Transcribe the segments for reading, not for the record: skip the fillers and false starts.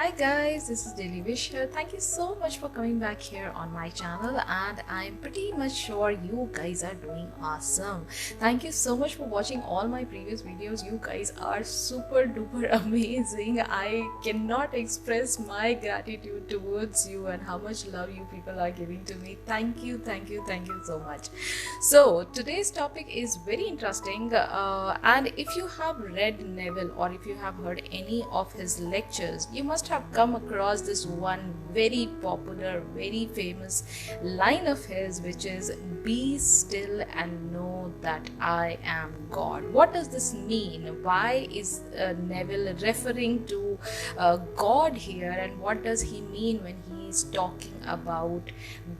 Hi guys, this is Daily Wish here. Thank you so much for coming back here on my channel, and I'm pretty much sure you guys are doing awesome. Thank you so much for watching all my previous videos. You guys are super duper amazing. I cannot express my gratitude towards you and how much love you people are giving to me. Thank you so much. So today's topic is very interesting, and if you have read Neville or if you have heard any of his lectures, you must have come across this one very popular, very famous line of his, which is "Be still and know that I am God." What does this mean? Why is Neville referring to God here, and what does he mean when he is talking about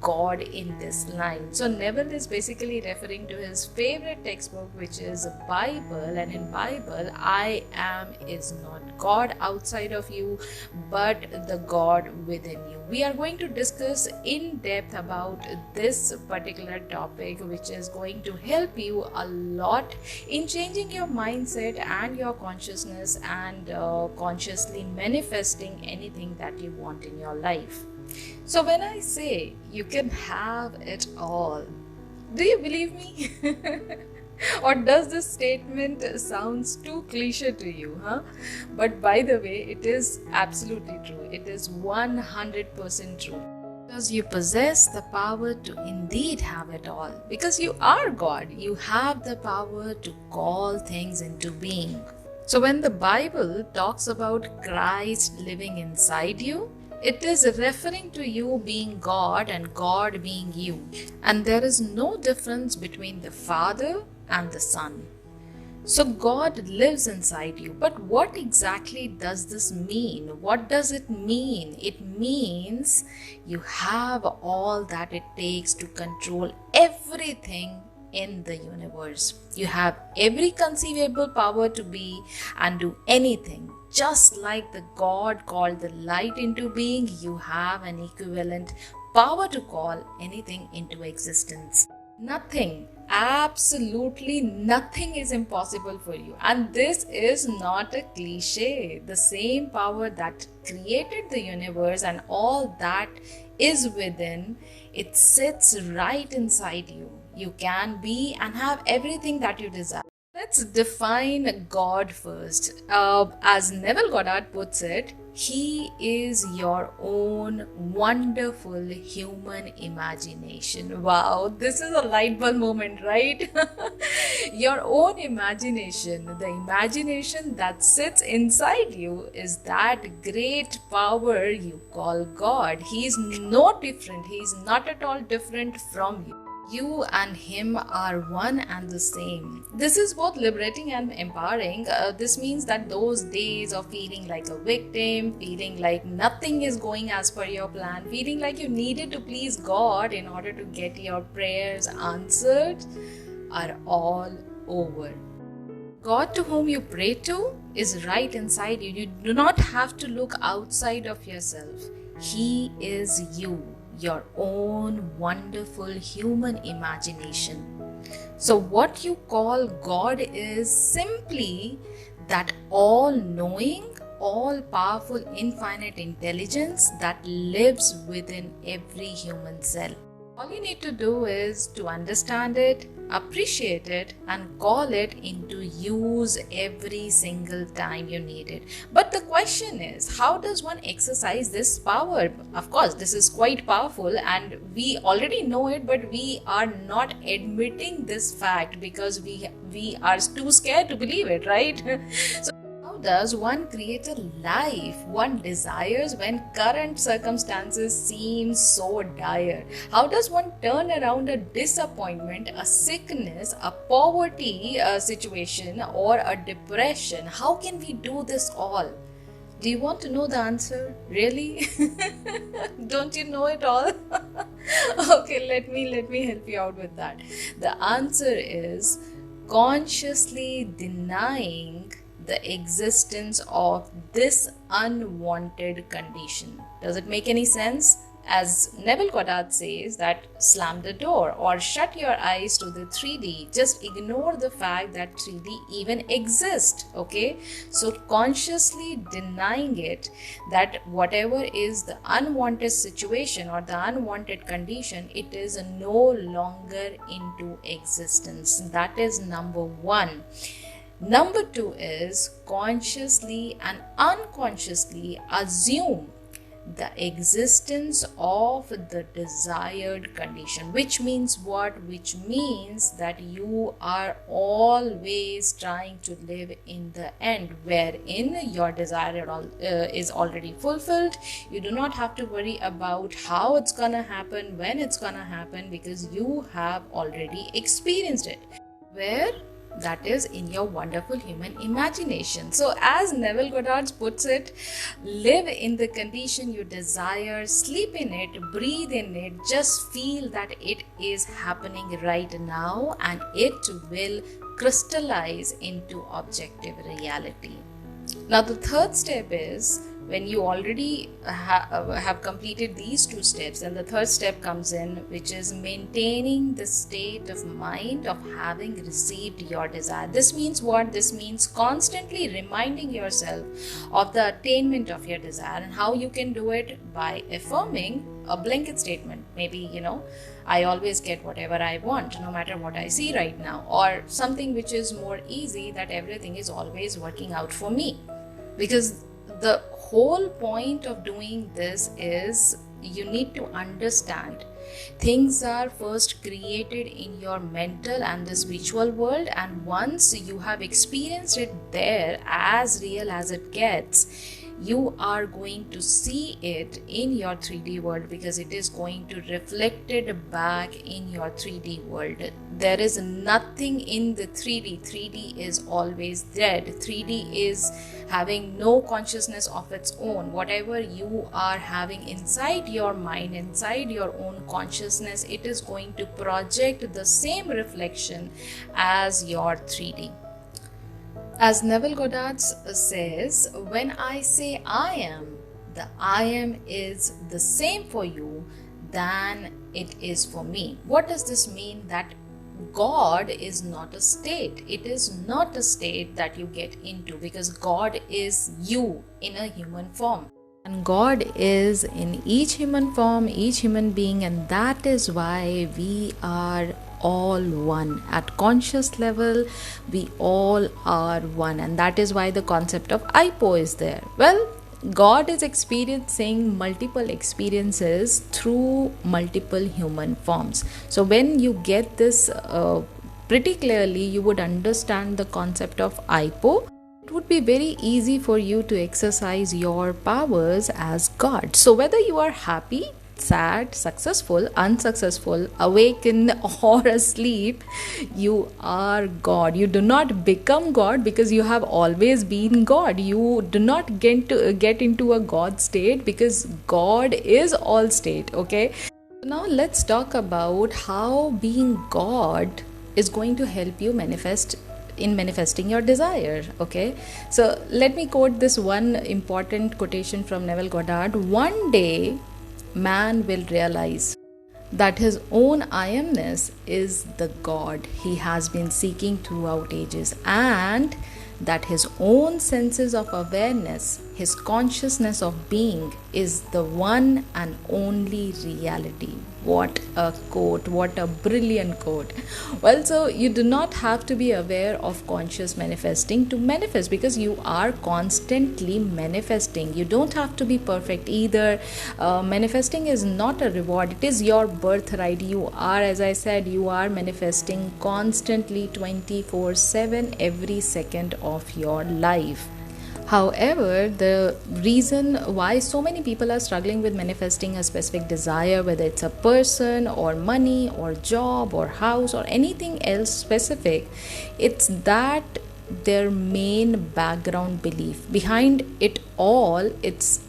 God in this line? So Neville is basically referring to his favorite textbook, which is Bible, and in Bible, I am is not God outside of you, but the God within you. We are going to discuss in depth about this particular topic, which is going to help you a lot in changing your mindset and your consciousness and consciously manifesting anything that you want in your life. So when I say you can have it all, do you believe me? Or does this statement sounds too cliche to you, huh? But by the way, it is absolutely true. It is 100% true. Because you possess the power to indeed have it all. Because you are God. You have the power to call things into being. So when the Bible talks about Christ living inside you, it is referring to you being God and God being you. And there is no difference between the Father and the Son. So God lives inside you. But what exactly does this mean? What does it mean? It means you have all that it takes to control everything in the universe. You have every conceivable power to be and do anything. Just like the God called the light into being, you have an equivalent power to call anything into existence. Nothing, absolutely nothing is impossible for you. And this is not a cliche. The same power that created the universe and all that is within, it sits right inside you. You can be and have everything that you desire. Let's define God first. As Neville Goddard puts it, He is your own wonderful human imagination. Wow, this is a light bulb moment, right? Your own imagination, the imagination that sits inside you, is that great power you call God. He is no different. He is not at all different from you. You and him are one and the same. This is both liberating and empowering. This means that those days of feeling like a victim, feeling like nothing is going as per your plan, feeling like you needed to please God in order to get your prayers answered, are all over. God to whom you pray to is right inside you. You do not have to look outside of yourself. He is you, your own wonderful human imagination. So what you call God is simply that all-knowing, all-powerful, infinite intelligence that lives within every human cell. All you need to do is to understand it, appreciate it, and call it into use every single time you need it. But the question is, how does one exercise this power? Of course, this is quite powerful and we already know it, but we are not admitting this fact because we are too scared to believe it, right? So does one create a life one desires when current circumstances seem so dire? How does one turn around a disappointment, a sickness, a poverty situation, or a depression? How can we do this all? Do you want to know the answer? Really? Don't you know it all? Okay, let me help you out with that. The answer is consciously denying the existence of this unwanted condition. Does it make any sense? as Neville Goddard says, that slam the door or shut your eyes to the 3D. Just ignore the fact that 3D even exists. Okay, so consciously denying it, that whatever is the unwanted situation or the unwanted condition, it is no longer into existence. That is number one. Number two is consciously and unconsciously assume the existence of the desired condition. Which means what? Which means that you are always trying to live in the end, wherein your desire is already fulfilled. You do not have to worry about how it's gonna happen, when it's gonna happen, because you have already experienced it. Where? That is in your wonderful human imagination. So as Neville Goddard puts it, live in the condition you desire, sleep in it, breathe in it, just feel that it is happening right now, and it will crystallize into objective reality. Now the third step is, when you already have completed these two steps, and the third step comes in, which is maintaining the state of mind of having received your desire. This means what? This means constantly reminding yourself of the attainment of your desire. And how you can do it? By affirming a blanket statement. Maybe, I always get whatever I want, no matter what I see right now. Or something which is more easy, that everything is always working out for me. Because the whole point of doing this is, you need to understand things are first created in your mental and the spiritual world, and once you have experienced it there as real as it gets, you are going to see it in your 3D world, because it is going to reflect it back in your 3D world. There is nothing in the 3D. 3D is always dead. 3D is having no consciousness of its own. Whatever you are having inside your mind, inside your own consciousness, it is going to project the same reflection as your 3D. As Neville Goddard says, when I say I am, the I am is the same for you than it is for me. What does this mean? That God is not a state. It is not a state that you get into, because God is you in a human form. And God is in each human form, each human being, and that is why we are all one. At conscious level, we all are one, and that is why the concept of IPO is there. Well, God is experiencing multiple experiences through multiple human forms. So when you get this pretty clearly, you would understand the concept of IPO. It would be very easy for you to exercise your powers as God. So whether you are happy, sad, successful, unsuccessful, awakened or asleep, you are God. You do not become God because you have always been God. You do not get into a God state, because God is all state. Okay, now let's talk about how being God is going to help you manifesting your desire. Okay, so let me quote this one important quotation from Neville Goddard. One day man will realize that his own I amness is the God he has been seeking throughout ages, and that his own senses of awareness, his consciousness of being, is the one and only reality. What a quote, what a brilliant quote. Well, so you do not have to be aware of conscious manifesting to manifest, because you are constantly manifesting. You don't have to be perfect either. Manifesting is not a reward, it is your birthright. You are, as I said, you are manifesting constantly 24/7 every second of your life. However, the reason why so many people are struggling with manifesting a specific desire, whether it's a person or money or job or house or anything else specific, it's that their main background belief behind it all, it's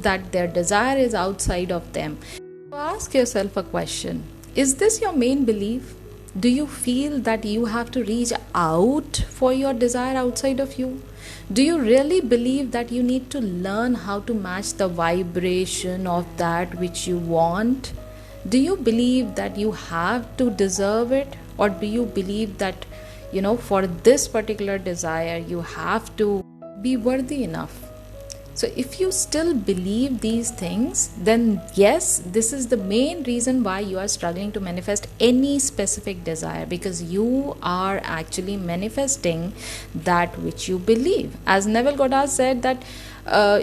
that their desire is outside of them. So ask yourself a question: is this your main belief? Do you feel that you have to reach out for your desire outside of you? Do you really believe that you need to learn how to match the vibration of that which you want? Do you believe that you have to deserve it? Or do you believe that, for this particular desire, you have to be worthy enough? So if you still believe these things, then yes, this is the main reason why you are struggling to manifest any specific desire, because you are actually manifesting that which you believe. As Neville Goddard said that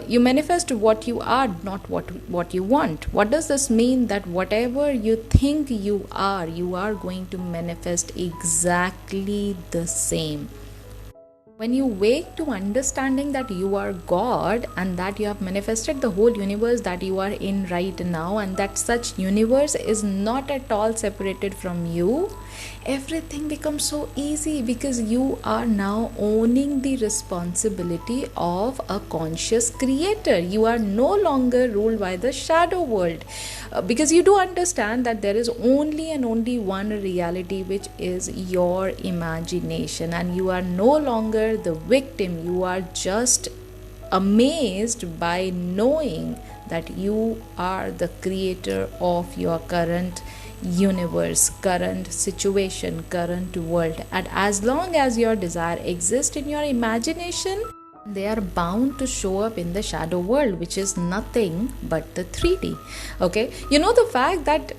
you manifest what you are, not what you want. What does this mean? That whatever you think you are going to manifest exactly the same. When you wake to understanding that you are God and that you have manifested the whole universe that you are in right now, and that such universe is not at all separated from you, everything becomes so easy, because you are now owning the responsibility of a conscious creator. You are no longer ruled by the shadow world, because you do understand that there is only and only one reality, which is your imagination, and you are no longer the victim. You are just amazed by knowing that you are the creator of your current universe, current situation, current world. And as long as your desire exists in your imagination, they are bound to show up in the shadow world, which is nothing but the 3D. Okay, the fact that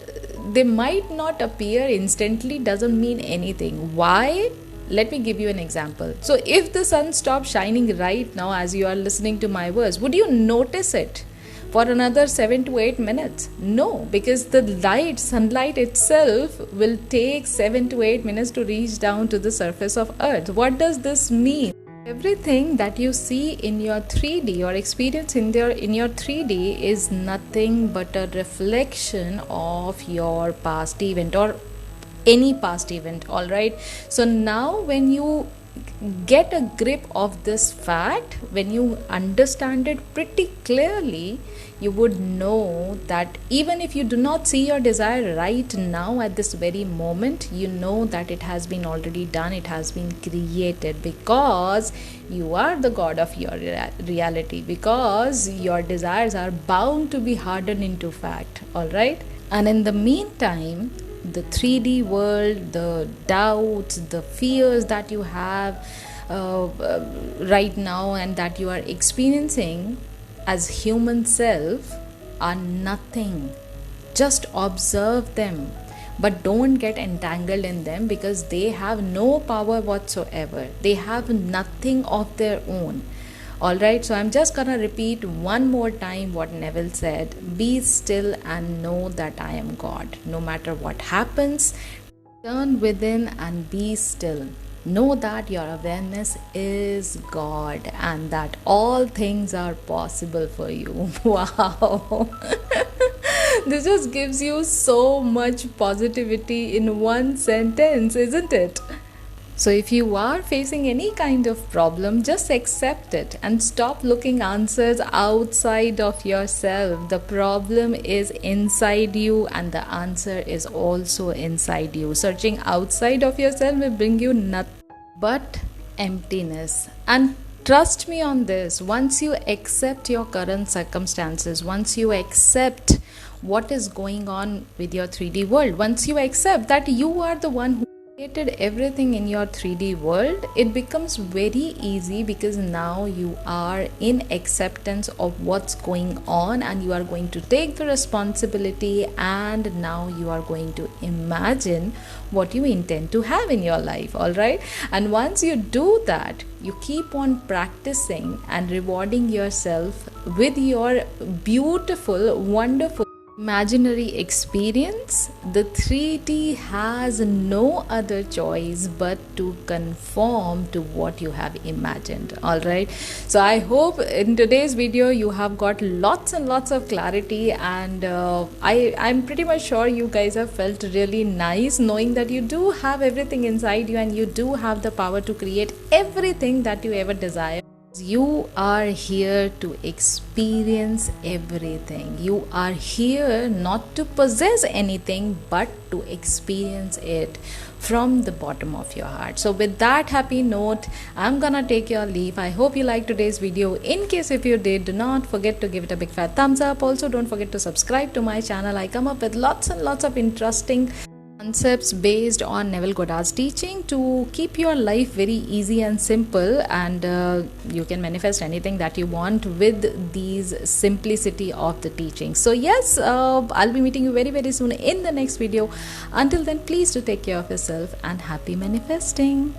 they might not appear instantly doesn't mean anything. Why? Let me give you an example. So if the sun stops shining right now as you are listening to my words, would you notice it for another 7 to 8 minutes? No, because the sunlight itself will take 7 to 8 minutes to reach down to the surface of earth. What does this mean? Everything that you see in your 3D or experience in your 3D is nothing but a reflection of your past event or any past event. All right, so now when you get a grip of this fact, when you understand it pretty clearly, you would know that even if you do not see your desire right now at this very moment, you know that it has been already done, it has been created, because you are the god of your reality, because your desires are bound to be hardened into fact. All right, and in the meantime, the 3D world, the doubts, the fears that you have right now and that you are experiencing as human self are nothing. Just observe them, but don't get entangled in them, because they have no power whatsoever. They have nothing of their own. Alright, so I'm just gonna repeat one more time what Neville said. Be still and know that I am God. No matter what happens, turn within and be still. Know that your awareness is God and that all things are possible for you. Wow. This just gives you so much positivity in one sentence, isn't it? So if you are facing any kind of problem, just accept it and stop looking answers outside of yourself. The problem is inside you and the answer is also inside you. Searching outside of yourself will bring you nothing but emptiness. And trust me on this, once you accept your current circumstances, once you accept what is going on with your 3D world, once you accept that you are the one who created everything in your 3D world, it becomes very easy, because now you are in acceptance of what's going on and you are going to take the responsibility, and now you are going to imagine what you intend to have in your life. All right, and once you do that, you keep on practicing and rewarding yourself with your beautiful, wonderful imaginary experience. The 3D has no other choice but to conform to what you have imagined. All right, so I hope in today's video you have got lots and lots of clarity, and I'm pretty much sure you guys have felt really nice knowing that you do have everything inside you and you do have the power to create everything that you ever desire. You are here to experience everything. You are here not to possess anything but to experience it from the bottom of your heart. So, with that happy note, I'm gonna take your leave. I hope you liked today's video. In case if you did, do not forget to give it a big fat thumbs up. Also, don't forget to subscribe to my channel. I come up with lots and lots of interesting concepts based on Neville Goddard's teaching to keep your life very easy and simple, and you can manifest anything that you want with these simplicity of the teaching. So yes, I'll be meeting you very very soon in the next video. Until then, please do take care of yourself and happy manifesting.